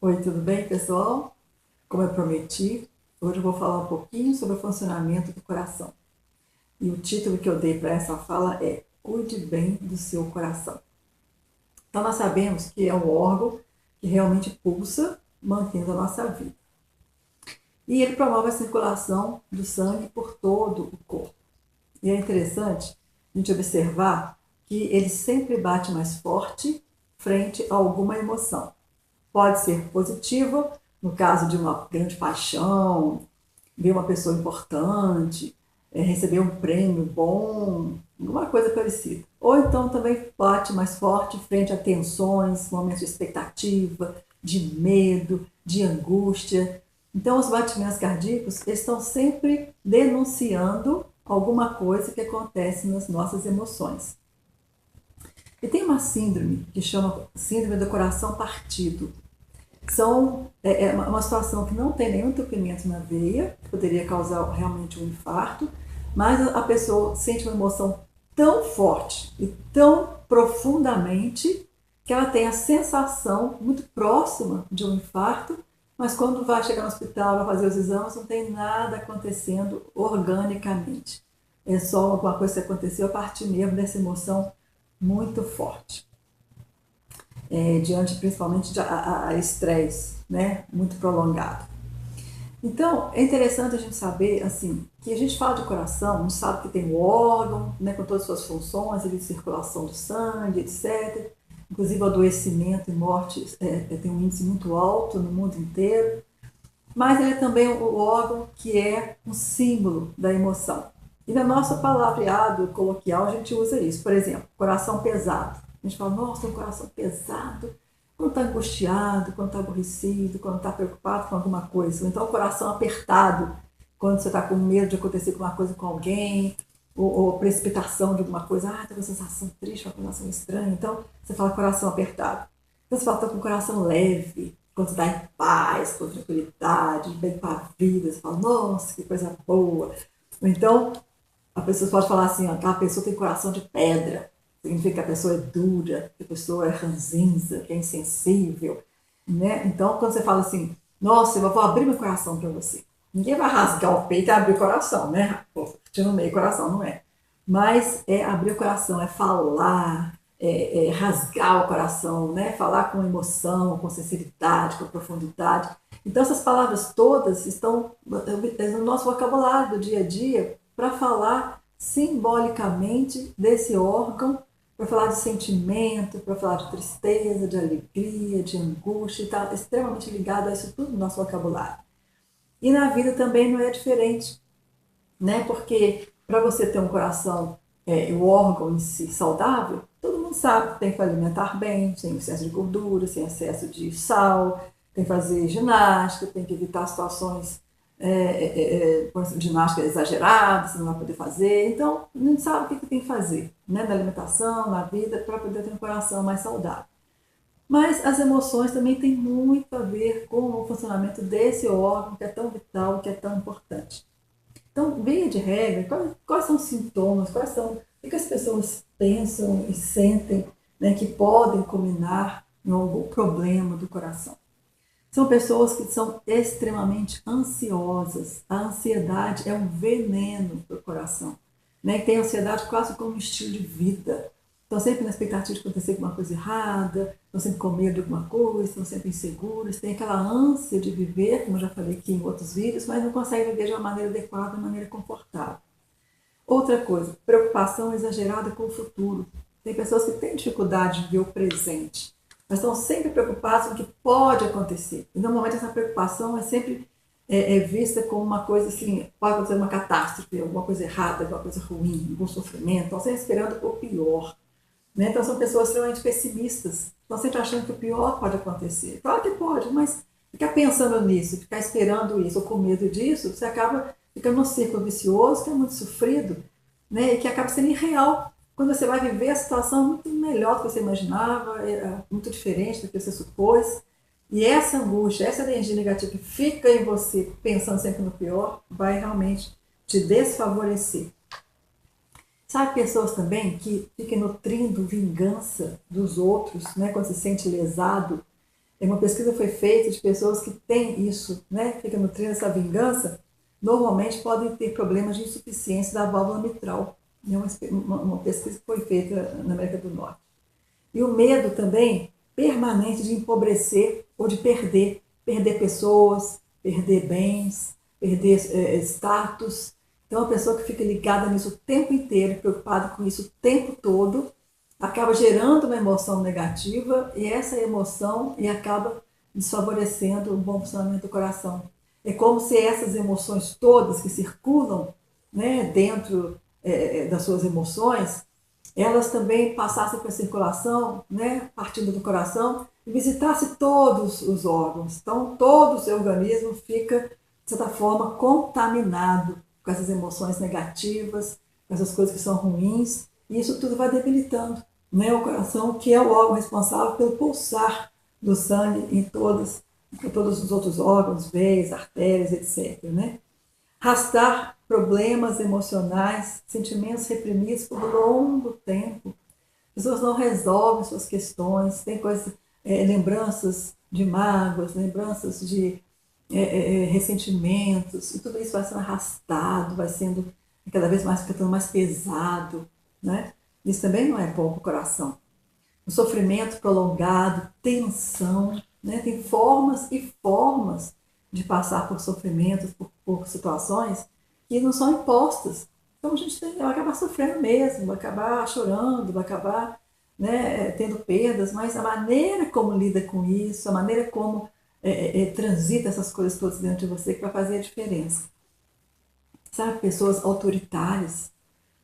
Oi, tudo bem, pessoal? Como eu prometi, hoje eu vou falar um pouquinho sobre o funcionamento do coração. E o título que eu dei para essa fala é Cuide bem do seu coração. Então, nós sabemos que é um órgão que realmente pulsa, mantendo a nossa vida. E ele promove a circulação do sangue por todo o corpo. E é interessante a gente observar que ele sempre bate mais forte frente a alguma emoção. Pode ser positiva, no caso de uma grande paixão, ver uma pessoa importante, receber um prêmio bom, alguma coisa parecida. Ou então também bate mais forte frente a tensões, momentos de expectativa, de medo, de angústia. Então, os batimentos cardíacos estão sempre denunciando alguma coisa que acontece nas nossas emoções. E tem uma síndrome que chama síndrome do coração partido. É uma situação que não tem nenhum entupimento na veia, que poderia causar realmente um infarto, mas a pessoa sente uma emoção tão forte e tão profundamente que ela tem a sensação muito próxima de um infarto, mas quando vai chegar no hospital, vai fazer os exames, não tem nada acontecendo organicamente. É só alguma coisa que aconteceu a partir mesmo dessa emoção muito forte. Diante principalmente de estresse, né, muito prolongado. Então, é interessante a gente saber, assim, que a gente fala de coração, a gente sabe que tem o órgão, né, com todas as suas funções, de circulação do sangue, etc. Inclusive, o adoecimento e morte tem um índice muito alto no mundo inteiro. Mas ele é também o órgão que é um símbolo da emoção. E na nossa palavreado coloquial, a gente usa isso. Por exemplo, coração pesado. A gente fala, nossa, tem um coração pesado. Quando está angustiado, quando está aborrecido, quando está preocupado com alguma coisa. Ou então o coração apertado, quando você está com medo de acontecer alguma coisa com alguém, ou precipitação de alguma coisa, tem uma sensação triste, uma sensação estranha. Então você fala coração apertado. Então você fala, estou com o coração leve, quando você está em paz, com tranquilidade, bem com a vida, você fala, nossa, que coisa boa. Ou então a pessoa pode falar assim, aquela pessoa tem coração de pedra. Significa que a pessoa é dura, que a pessoa é ranzinza, que é insensível, né? Então, quando você fala assim, nossa, eu vou abrir meu coração para você. Ninguém vai rasgar o peito e abrir o coração, né? Tinha no meio coração, não é. Mas é abrir o coração, é falar, rasgar o coração, né? Falar com emoção, com sinceridade, com profundidade. Então, essas palavras todas estão no nosso vocabulário do dia a dia para falar simbolicamente desse órgão, para falar de sentimento, para falar de tristeza, de alegria, de angústia, está extremamente ligado a isso tudo no nosso vocabulário. E na vida também não é diferente, né? Porque para você ter um coração, o órgão em si saudável, todo mundo sabe que tem que alimentar bem, sem excesso de gordura, sem excesso de sal, tem que fazer ginástica, tem que evitar situações por exemplo, ginástica exagerada, você não vai poder fazer. Então, a gente sabe o que tem que fazer, né, na alimentação, na vida, para poder ter um coração mais saudável. Mas as emoções também têm muito a ver com o funcionamento desse órgão que é tão vital, que é tão importante. Então, via de regra, quais são os sintomas, quais são o que as pessoas pensam e sentem, né, que podem culminar em algum problema do coração. São pessoas que são extremamente ansiosas. A ansiedade é um veneno para o coração, né? Tem ansiedade quase como um estilo de vida. Estão sempre na expectativa de acontecer alguma coisa errada, estão sempre com medo de alguma coisa, estão sempre inseguros, têm aquela ânsia de viver, como eu já falei aqui em outros vídeos, mas não conseguem viver de uma maneira adequada, de uma maneira confortável. Outra coisa, preocupação exagerada com o futuro. Tem pessoas que têm dificuldade de ver o presente, mas estão sempre preocupados com o que pode acontecer. E normalmente essa preocupação é sempre vista como uma coisa assim, pode acontecer uma catástrofe, alguma coisa errada, alguma coisa ruim, algum sofrimento, estão sempre esperando o pior. Né? Então são pessoas extremamente pessimistas, estão sempre achando que o pior pode acontecer. Claro que pode, mas ficar pensando nisso, ficar esperando isso, ou com medo disso, você acaba ficando num círculo vicioso, que é muito sofrido, né? E que acaba sendo irreal. Quando você vai viver a situação muito melhor do que você imaginava, muito diferente do que você supôs. E essa angústia, essa energia negativa que fica em você pensando sempre no pior, vai realmente te desfavorecer. Sabe pessoas também que ficam nutrindo vingança dos outros, né? Quando se sente lesado, Uma pesquisa foi feita de pessoas que têm isso, né, fica nutrindo essa vingança, normalmente podem ter problemas de insuficiência da válvula mitral. É uma pesquisa que foi feita na América do Norte. E o medo também permanente de empobrecer ou de perder pessoas, perder bens, perder status. Então, a pessoa que fica ligada nisso o tempo inteiro, preocupada com isso o tempo todo, acaba gerando uma emoção negativa e essa emoção e acaba desfavorecendo o bom funcionamento do coração. É como se essas emoções todas que circulam, né, dentro das suas emoções, elas também passassem para a circulação, né, partindo do coração, e visitasse todos os órgãos. Então, todo o seu organismo fica, de certa forma, contaminado com essas emoções negativas, com essas coisas que são ruins, e isso tudo vai debilitando, né, o coração, que é o órgão responsável pelo pulsar do sangue em todos os outros órgãos, veias, artérias, etc. Né? Arrastar problemas emocionais, sentimentos reprimidos por longo tempo. As pessoas não resolvem suas questões, tem coisas, lembranças de mágoas, lembranças de ressentimentos, e tudo isso vai sendo arrastado, vai sendo cada vez mais ficando mais pesado, né? Isso também não é bom para o coração. O sofrimento prolongado, tensão, né? Tem formas e formas de passar por sofrimentos, por situações que não são impostas. Então a gente vai acabar sofrendo mesmo, vai acabar chorando, vai acabar, né, tendo perdas, mas a maneira como lida com isso, a maneira como transita essas coisas todas dentro de você que vai fazer a diferença. Sabe, pessoas autoritárias,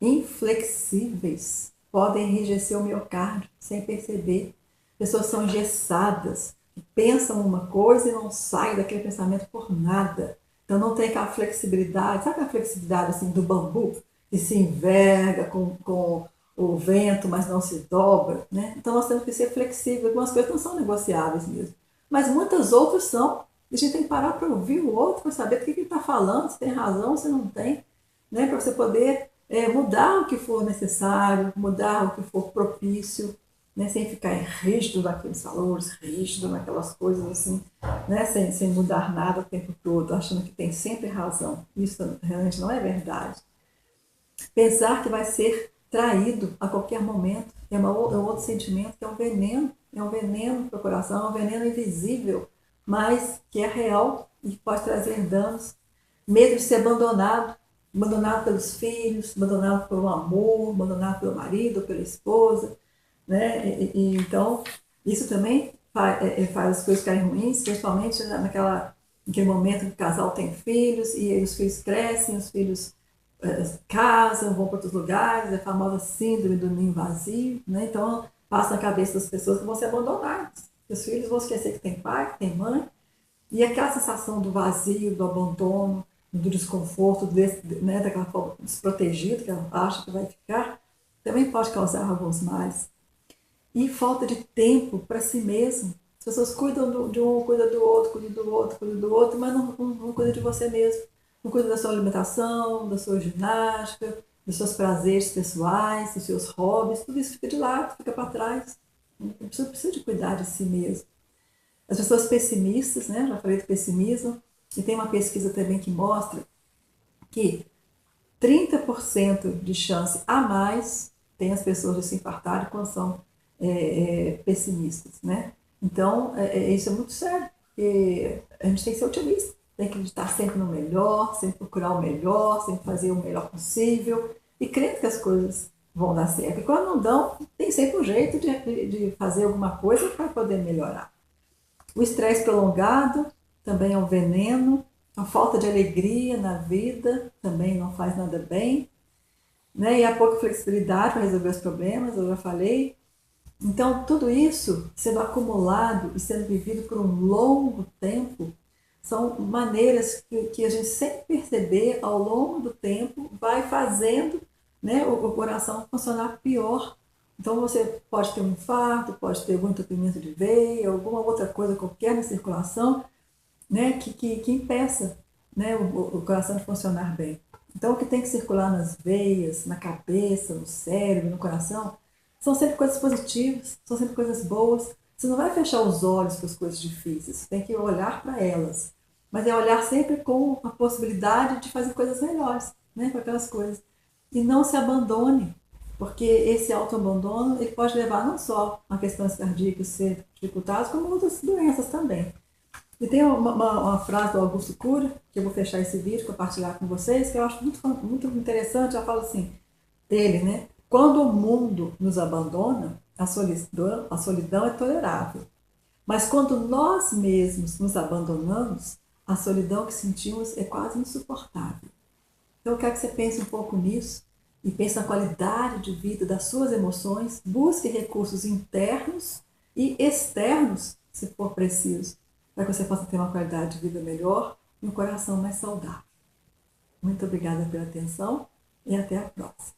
inflexíveis, podem enrijecer o miocárdio sem perceber. Pessoas são engessadas, pensam uma coisa e não saem daquele pensamento por nada. Então não tem aquela flexibilidade, sabe aquela flexibilidade assim, do bambu, que se enverga com o vento, mas não se dobra, né? Então nós temos que ser flexíveis, algumas coisas não são negociáveis mesmo, mas muitas outras são. A gente tem que parar para ouvir o outro, para saber do que ele está falando, se tem razão, se não tem, né? Para você poder mudar o que for necessário, mudar o que for propício, né? Sem ficar rígido naqueles valores, rígido naquelas coisas assim, né? Sem mudar nada o tempo todo, achando que tem sempre razão. Isso realmente não é verdade. Pensar que vai ser traído a qualquer momento é um outro sentimento que é um veneno para o coração, é um veneno invisível, mas que é real e pode trazer danos. Medo de ser abandonado pelos filhos, abandonado pelo amor, abandonado pelo marido, pela esposa, né? Então, isso também faz as coisas ficarem ruins, principalmente naquele momento que o casal tem filhos e os filhos crescem, os filhos casam, vão para outros lugares, a famosa síndrome do ninho vazio, né? Então, passa na cabeça das pessoas que vão ser abandonadas. Os filhos vão esquecer que tem pai, que tem mãe, e aquela sensação do vazio, do abandono, do desconforto, né, daquela forma desprotegida que ela acha que vai ficar, também pode causar alguns males. E falta de tempo para si mesmo. As pessoas cuidam de um, cuidam do outro, cuidam do outro, cuidam do outro, mas não cuidam de você mesmo. Não cuida da sua alimentação, da sua ginástica, dos seus prazeres pessoais, dos seus hobbies, tudo isso fica de lado, fica para trás. A pessoa precisa de cuidar de si mesmo. As pessoas pessimistas, né? Já falei do pessimismo, e tem uma pesquisa também que mostra que 30% de chance a mais tem as pessoas de se infartarem quando são pessimistas, né? Então, isso é muito sério, porque a gente tem que ser otimista, tem que acreditar sempre no melhor, sempre procurar o melhor, sempre fazer o melhor possível e crer que as coisas vão dar certo. E quando não dão, tem sempre um jeito de fazer alguma coisa para poder melhorar. O estresse prolongado também é um veneno, a falta de alegria na vida também não faz nada bem, né? E a pouca flexibilidade para resolver os problemas, eu já falei. Então, tudo isso sendo acumulado e sendo vivido por um longo tempo, são maneiras que a gente, sem perceber, ao longo do tempo, vai fazendo, né, o coração funcionar pior. Então, você pode ter um infarto, pode ter algum entupimento de veia, alguma outra coisa qualquer na circulação, né, que impeça, né, o coração de funcionar bem. Então, o que tem que circular nas veias, na cabeça, no cérebro, no coração, são sempre coisas positivas, são sempre coisas boas, Você não vai fechar os olhos para as coisas difíceis, você tem que olhar para elas. Mas é olhar sempre com a possibilidade de fazer coisas melhores, né, com aquelas coisas. E não se abandone, porque esse autoabandono ele pode levar não só a questões cardíacas ser dificultadas, como outras doenças também. E tem uma frase do Augusto Cury, que eu vou fechar esse vídeo, compartilhar com vocês, que eu acho muito interessante. Ela fala assim, dele, né? Quando o mundo nos abandona, a solidão é tolerável. Mas quando nós mesmos nos abandonamos, a solidão que sentimos é quase insuportável. Então eu quero que você pense um pouco nisso e pense na qualidade de vida das suas emoções, busque recursos internos e externos, se for preciso, para que você possa ter uma qualidade de vida melhor e um coração mais saudável. Muito obrigada pela atenção e até a próxima.